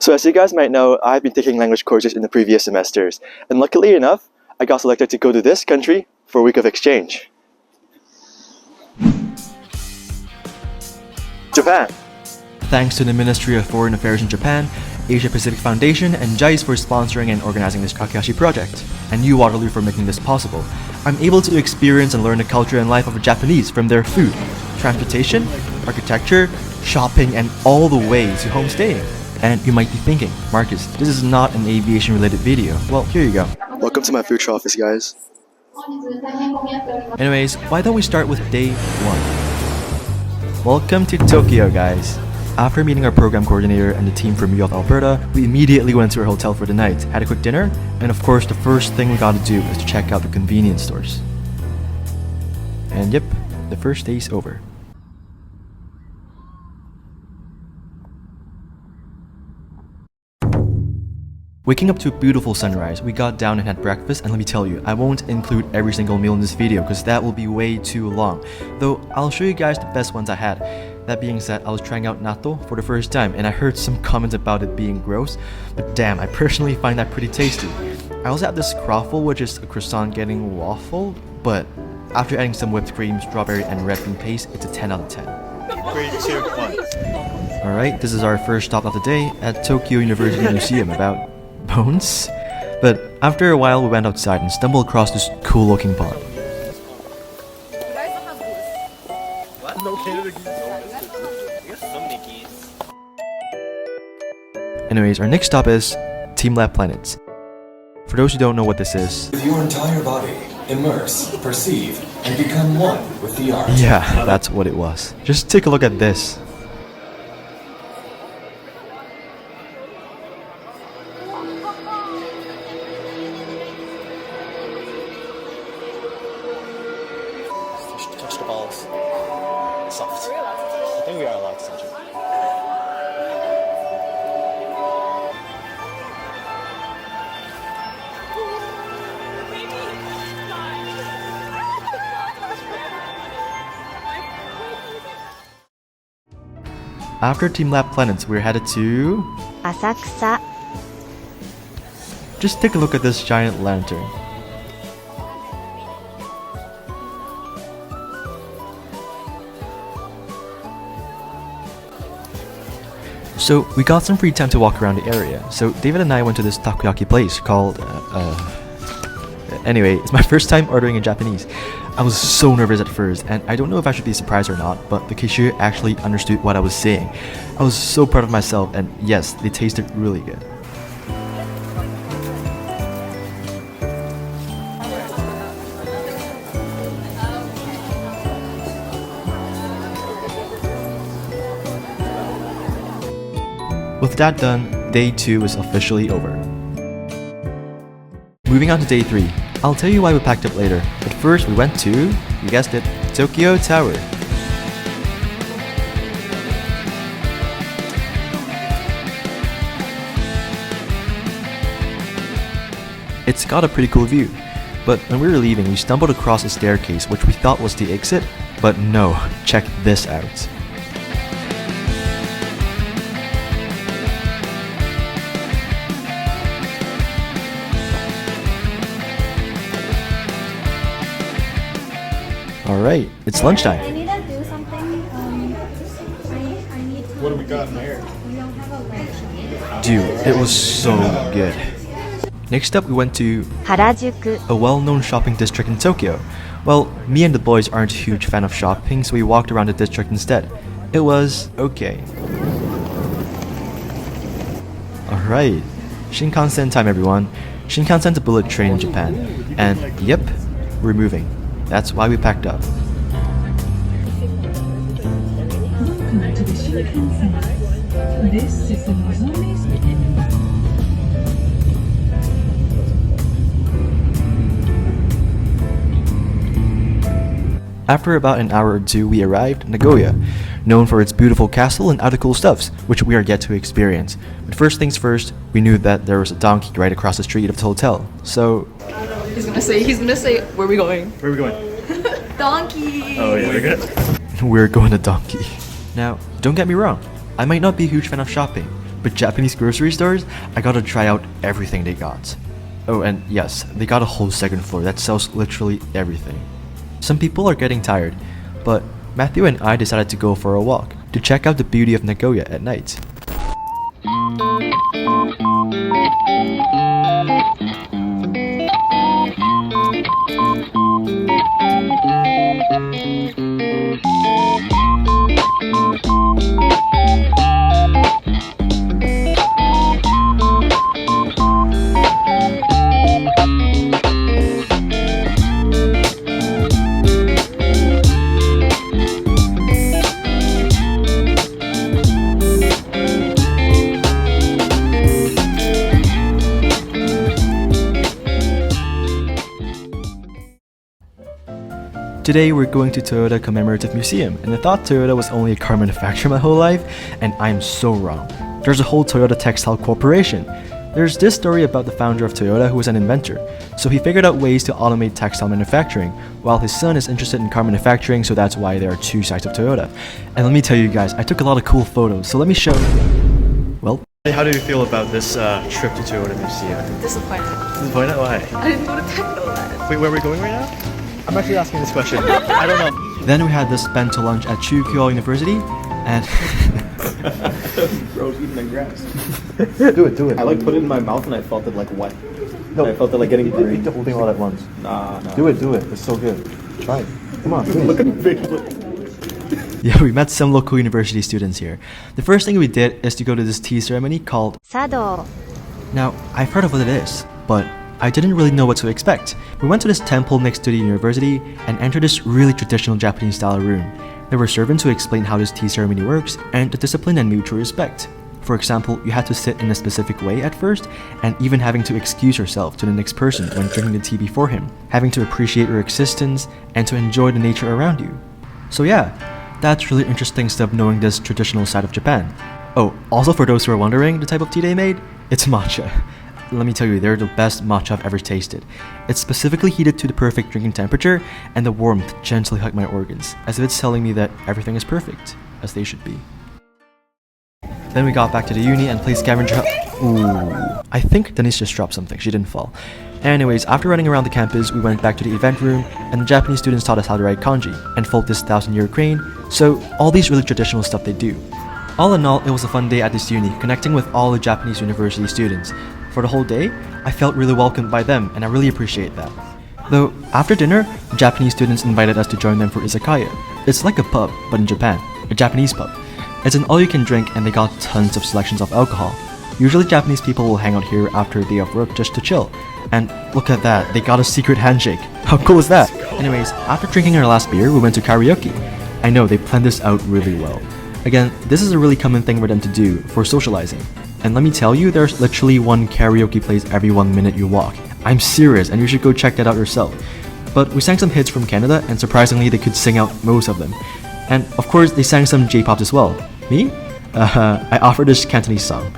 So as you guys might know, I've been taking language courses in the previous semesters, and luckily enough, I got selected to go to this country for a week of exchange. Japan! Thanks to the Ministry of Foreign Affairs in Japan, Asia Pacific Foundation, and JICE for sponsoring and organizing this Kakehashi project, and you Waterloo for making this possible. I'm able to experience and learn the culture and life of the Japanese from their food, transportation, architecture, shopping, and all the way to homestaying. And you might be thinking, Marcus, this is not an aviation related video. Well, here you go. Welcome to my future office, guys. Anyways, why don't we start with day 1? Welcome to Tokyo, guys. After meeting our program coordinator and the team from U of Alberta, we immediately went to our hotel for the night, had a quick dinner, and of course the first thing we gotta do is to check out the convenience stores. And yep, the first day's over. Waking up to a beautiful sunrise, we got down and had breakfast, and let me tell you, I won't include every single meal in this video because that will be way too long. Though, I'll show you guys the best ones I had. That being said, I was trying out natto for the first time and I heard some comments about it being gross, but damn, I personally find that pretty tasty. I also had this croffle, which is a croissant getting waffled, but after adding some whipped cream, strawberry, and red bean paste, it's a 10 out of 10. 3, 2, 1. Alright, this is our first stop of the day at Tokyo University Museum about bones. But after a while we went outside and stumbled across this cool looking pond. Anyways, our next stop is Team Lab Planets. For those who don't know what this is, with your entire body, immerse, perceive, and become one with the art. Yeah, that's what it was. Just take a look at this. Touch the balls. Soft. I think we are allowed to touch it. After Team Lab Planets, we're headed to... Asakusa. Just take a look at this giant lantern. So we got some free time to walk around the area, so David and I went to this takoyaki place called, Anyway, it's my first time ordering in Japanese. I was so nervous at first, and I don't know if I should be surprised or not, but the cashier actually understood what I was saying. I was so proud of myself, and yes, they tasted really good. With that done, day 2 is officially over. Moving on to day 3. I'll tell you why we packed up later, but first we went to, you guessed it, Tokyo Tower. It's got a pretty cool view, but when we were leaving we stumbled across a staircase which we thought was the exit, but no, check this out. Alright, it's lunchtime. I need to do something. What do we got in there? We don't have a lunch. Dude, it was so good. Next up we went to Harajuku. a well-known shopping district in Tokyo. Well, me and the boys aren't a huge fan of shopping, so we walked around the district instead. It was okay. Alright, Shinkansen time everyone. Shinkansen's a bullet train in Japan. And yep, we're moving. That's why we packed up. Welcome to the Shinkansen. This is the Nozomi. After about an hour or two, we arrived in Nagoya, known for its beautiful castle and other cool stuffs, which we are yet to experience. But first things first, we knew that there was a donkey right across the street of the hotel, so... He's gonna say, where are we going? Where are we going? Donkey! Oh yeah, we're good. we're going to donkey. Now, don't get me wrong, I might not be a huge fan of shopping, But Japanese grocery stores, I gotta try out everything they got. Oh, and yes, they got a whole second floor that sells literally everything. Some people are getting tired, but Matthew and I decided to go for a walk to check out the beauty of Nagoya at night. Today we're going to Toyota Commemorative Museum, and I thought Toyota was only a car manufacturer my whole life, and I'm so wrong. There's a whole Toyota Textile Corporation. There's this story about the founder of Toyota who was an inventor, so he figured out ways to automate textile manufacturing, while his son is interested in car manufacturing, so that's why there are two sides of Toyota. And let me tell you guys, I took a lot of cool photos, so let me show. Well, how do you feel about this trip to Toyota Museum? Disappointed. Disappointed? Why? I didn't go to Technoland. Wait, where are we going right now? I'm actually asking this question. I don't know. Then we had this bento lunch at Chukyo University, and Bro's eating the grass. do it. I like put it in my mouth and I felt it like wet. No, I felt it like getting green. Eat the whole thing all at once. Nah. Do it. It's so good. Try it. Come on, do it. Look at the big lip. Yeah, we met some local university students here. The first thing we did is to go to this tea ceremony called 茶道 Now, I've heard of what it is, but I didn't really know what to expect. We went to this temple next to the university and entered this really traditional Japanese style room. There were servants who explained how this tea ceremony works and the discipline and mutual respect. For example, you had to sit in a specific way at first, and even having to excuse yourself to the next person when drinking the tea before him, having to appreciate your existence and to enjoy the nature around you. So yeah, that's really interesting stuff knowing this traditional side of Japan. Oh, also for those who are wondering the type of tea they made, it's matcha. Let me tell you, they're the best matcha I've ever tasted. It's specifically heated to the perfect drinking temperature, and the warmth gently hugged my organs, as if it's telling me that everything is perfect, as they should be. Then we got back to the uni and played scavenger hunt. Ooh, I think Denise just dropped something, she didn't fall. Anyways, after running around the campus, we went back to the event room, and the Japanese students taught us how to write kanji, and fold this 1,000-year crane, so all these really traditional stuff they do. All in all, it was a fun day at this uni, connecting with all the Japanese university students. For the whole day, I felt really welcomed by them, and I really appreciate that. Though, after dinner, the Japanese students invited us to join them for Izakaya. It's like a pub, but in Japan, a Japanese pub. It's an all-you-can-drink, and they got tons of selections of alcohol. Usually Japanese people will hang out here after a day of work just to chill. And look at that, they got a secret handshake. How cool is that? Anyways, after drinking our last beer, we went to karaoke. I know, they planned this out really well. Again, this is a really common thing for them to do for socializing. And let me tell you, there's literally one karaoke place every 1 minute you walk. I'm serious, and you should go check that out yourself. But we sang some hits from Canada, and surprisingly they could sing out most of them. And of course, they sang some J-pop as well. Me? I offered this Cantonese song.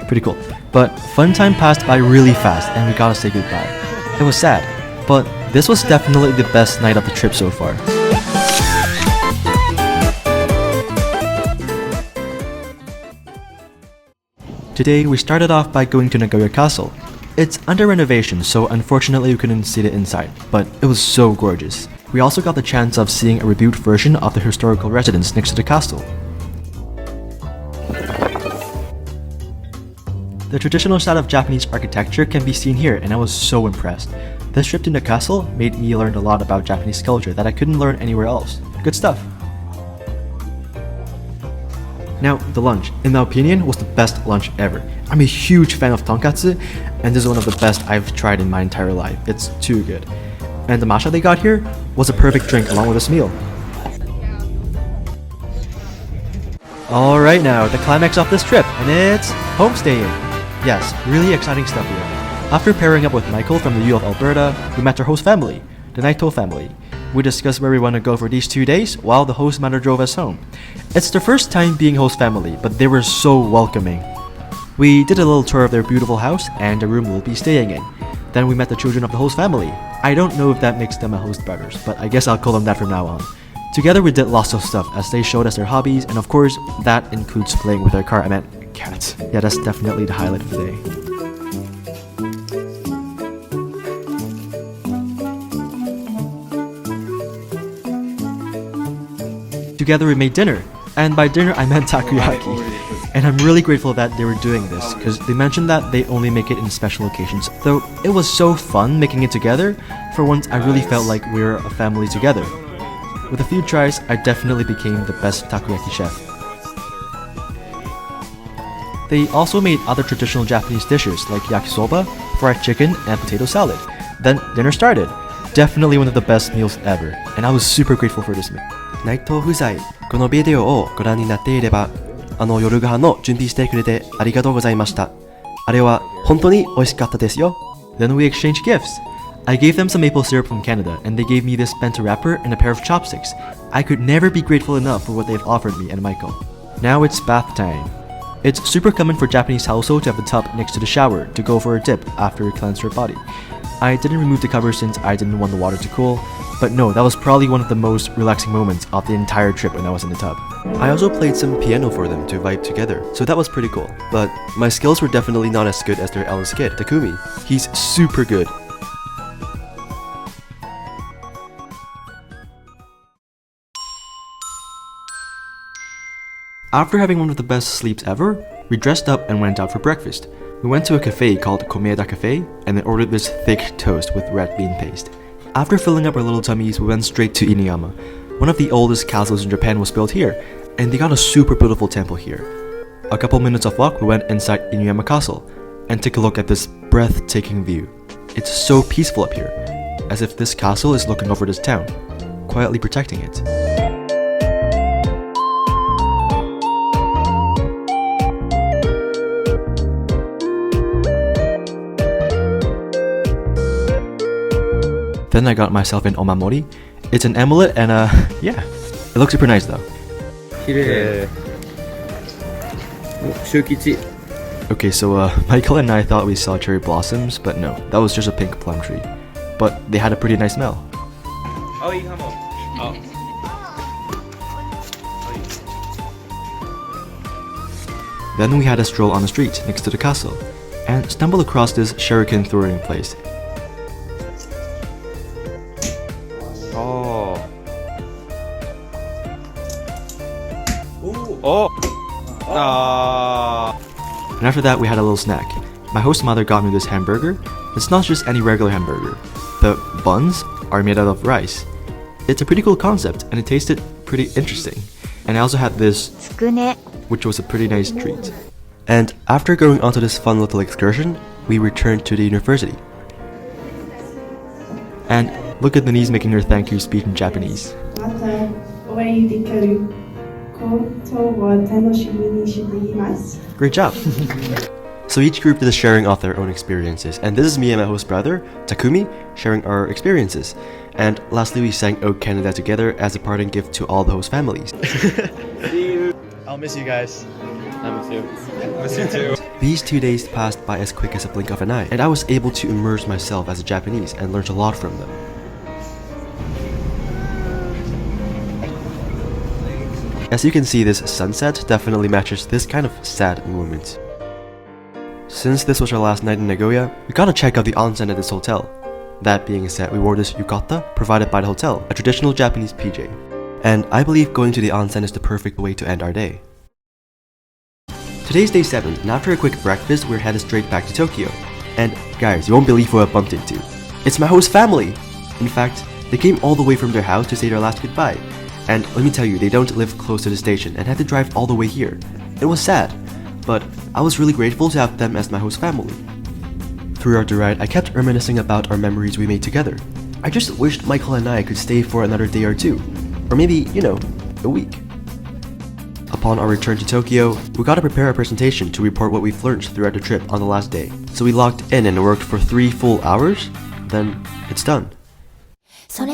Pretty cool. But fun time passed by really fast, and we gotta say goodbye. It was sad, but this was definitely the best night of the trip so far. Today, we started off by going to Nagoya Castle. It's under renovation, so unfortunately we couldn't see the inside, but it was so gorgeous. We also got the chance of seeing a rebuilt version of the historical residence next to the castle. The traditional style of Japanese architecture can be seen here, and I was so impressed. This trip to the castle made me learn a lot about Japanese culture that I couldn't learn anywhere else. Good stuff. Now, the lunch, in my opinion, was the best lunch ever. I'm a huge fan of tonkatsu, and this is one of the best I've tried in my entire life. It's too good. And the matcha they got here was a perfect drink along with this meal. Alright now, the climax of this trip, and it's homestaying. Yes, really exciting stuff here. After pairing up with Michael from the U of Alberta, we met our host family, the Naito family. We discussed where we want to go for these 2 days while the host mother drove us home. It's the first time being host family, but they were so welcoming. We did a little tour of their beautiful house and the room we'll be staying in. Then we met the children of the host family. I don't know if that makes them a host brothers, but I guess I'll call them that from now on. Together we did lots of stuff as they showed us their hobbies, and of course that includes playing with their car, cat. Yeah, that's definitely the highlight of the day. Together we made dinner, and by dinner I meant takoyaki. And I'm really grateful that they were doing this, because they mentioned that they only make it in special occasions. Though it was so fun making it together, for once I really felt like we were a family together. With a few tries, I definitely became the best takoyaki chef. They also made other traditional Japanese dishes like yakisoba, fried chicken, and potato salad. Then dinner started. Definitely one of the best meals ever, and I was super grateful for this meal. Naito 夫妻、このビデオをご覧になっていれば、夜ご飯の準備してくれてありがとうございました。あれは本当に美味しかったですよ。Then we exchanged gifts. I gave them some maple syrup from Canada, and they gave me this bento wrapper and a pair of chopsticks. I could never be grateful enough for what they've offered me and Michael. Now it's bath time. It's super common for Japanese household to have a tub next to the shower to go for a dip after you cleanse your body. I didn't remove the cover since I didn't want the water to cool, but no, that was probably one of the most relaxing moments of the entire trip when I was in the tub. I also played some piano for them to vibe together, so that was pretty cool. But my skills were definitely not as good as their eldest kid, Takumi. He's super good. After having one of the best sleeps ever, we dressed up and went out for breakfast. We went to a cafe called Komeda Cafe and then ordered this thick toast with red bean paste. After filling up our little tummies, we went straight to Inuyama. One of the oldest castles in Japan was built here, and they got a super beautiful temple here. A couple minutes of walk, we went inside Inuyama Castle and took a look at this breathtaking view. It's so peaceful up here, as if this castle is looking over this town, quietly protecting it. Then I got myself an omamori. It's an amulet and yeah, it looks super nice though. Okay, so Michael and I thought we saw cherry blossoms, but no, that was just a pink plum tree. But they had a pretty nice smell. Then we had a stroll on the street next to the castle and stumbled across this shuriken throwing place. And after that, we had a little snack. My host mother got me this hamburger. It's not just any regular hamburger. The buns are made out of rice. It's a pretty cool concept, and it tasted pretty interesting. And I also had this, which was a pretty nice treat. And after going onto this fun little excursion, we returned to the university. And look at Denise making her thank you speech in Japanese. Great job! So each group is sharing off their own experiences, and this is me and my host brother, Takumi, sharing our experiences. And lastly, we sang O Canada together as a parting gift to all the host families. See you. I'll miss you guys. I miss you. Miss you too. These 2 days passed by as quick as a blink of an eye, and I was able to immerse myself as a Japanese and learned a lot from them. As you can see, this sunset definitely matches this kind of sad moment. Since this was our last night in Nagoya, we gotta check out the onsen at this hotel. That being said, we wore this yukata provided by the hotel, a traditional Japanese PJ. And I believe going to the onsen is the perfect way to end our day. Today's day 7, and after a quick breakfast, we're headed straight back to Tokyo. And guys, you won't believe who I bumped into. It's my host family! In fact, they came all the way from their house to say their last goodbye. And let me tell you, they don't live close to the station and had to drive all the way here. It was sad, but I was really grateful to have them as my host family. Throughout the ride, I kept reminiscing about our memories we made together. I just wished Michael and I could stay for another day or two, or maybe, a week. Upon our return to Tokyo, we got to prepare a presentation to report what we've learned throughout the trip on the last day. So we logged in and worked for 3 full hours, then it's done. So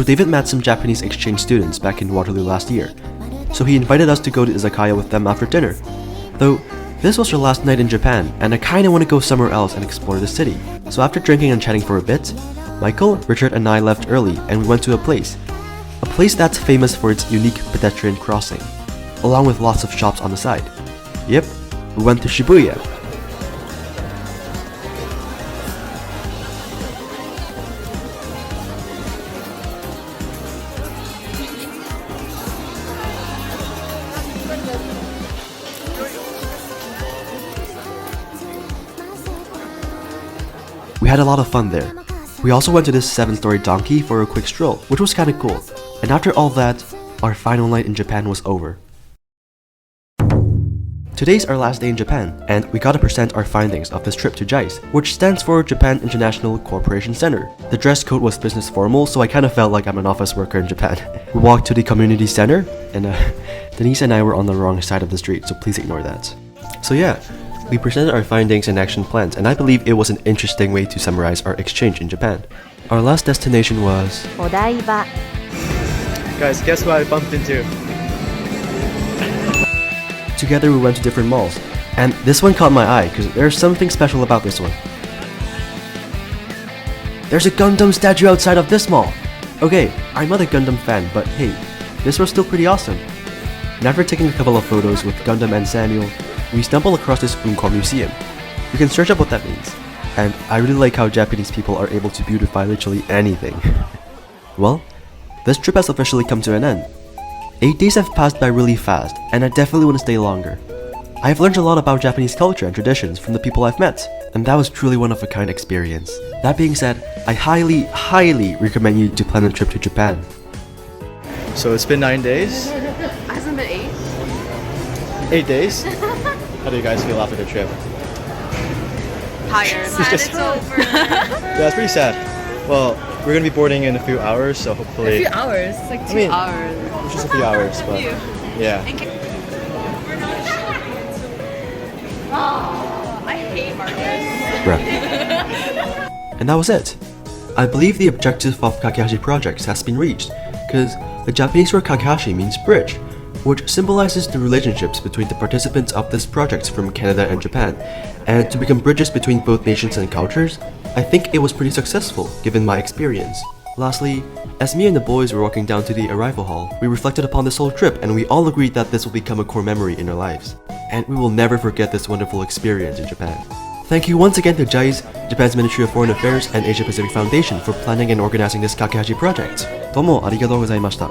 David met some Japanese exchange students back in Waterloo last year, so he invited us to go to Izakaya with them after dinner. Though, this was our last night in Japan, and I kinda wanna go somewhere else and explore the city. So after drinking and chatting for a bit, Michael, Richard and I left early and we went to a place that's famous for its unique pedestrian crossing, along with lots of shops on the side. Yep, we went to Shibuya. We had a lot of fun there. We also went to this 7-story donkey for a quick stroll, which was kinda cool. And after all that, our final night in Japan was over. Today's our last day in Japan, and we gotta present our findings of this trip to JICE, which stands for Japan International Cooperation Center. The dress code was business formal, so I kinda felt like I'm an office worker in Japan. We walked to the community center, and Denise and I were on the wrong side of the street, so please ignore that. So yeah, we presented our findings and action plans, and I believe it was an interesting way to summarize our exchange in Japan. Our last destination was... お台場 Guys, guess who I bumped into? Together we went to different malls, and this one caught my eye because there's something special about this one. There's a Gundam statue outside of this mall! Okay, I'm not a Gundam fan, but hey, this was still pretty awesome. And after taking a couple of photos with Gundam and Samuel, we stumbled across this Unko museum. You can search up what that means, and I really like how Japanese people are able to beautify literally anything. Well, this trip has officially come to an end. 8 days have passed by really fast, and I definitely want to stay longer. I've learned a lot about Japanese culture and traditions from the people I've met, and that was truly one of a kind experience. That being said, I highly recommend you to plan a trip to Japan. So it's been 9 days? Hasn't been 8? 8 days? How do you guys feel after the trip? Tired. Glad it's over. Yeah, it's pretty sad. Well, we're gonna be boarding in a few hours, so hopefully... Hours. It's like 2 hours. Just a few hours, but... Yeah. I hate Marcus. And that was it. I believe the objective of Kakehashi projects has been reached, because the Japanese word Kakehashi means bridge, which symbolizes the relationships between the participants of this project from Canada and Japan, and to become bridges between both nations and cultures, I think it was pretty successful given my experience. Lastly, as me and the boys were walking down to the arrival hall, we reflected upon this whole trip and we all agreed that this will become a core memory in our lives. And we will never forget this wonderful experience in Japan. Thank you once again to JICE, Japan's Ministry of Foreign Affairs and Asia Pacific Foundation for planning and organizing this Kakehashi project. どうもありがとうございました。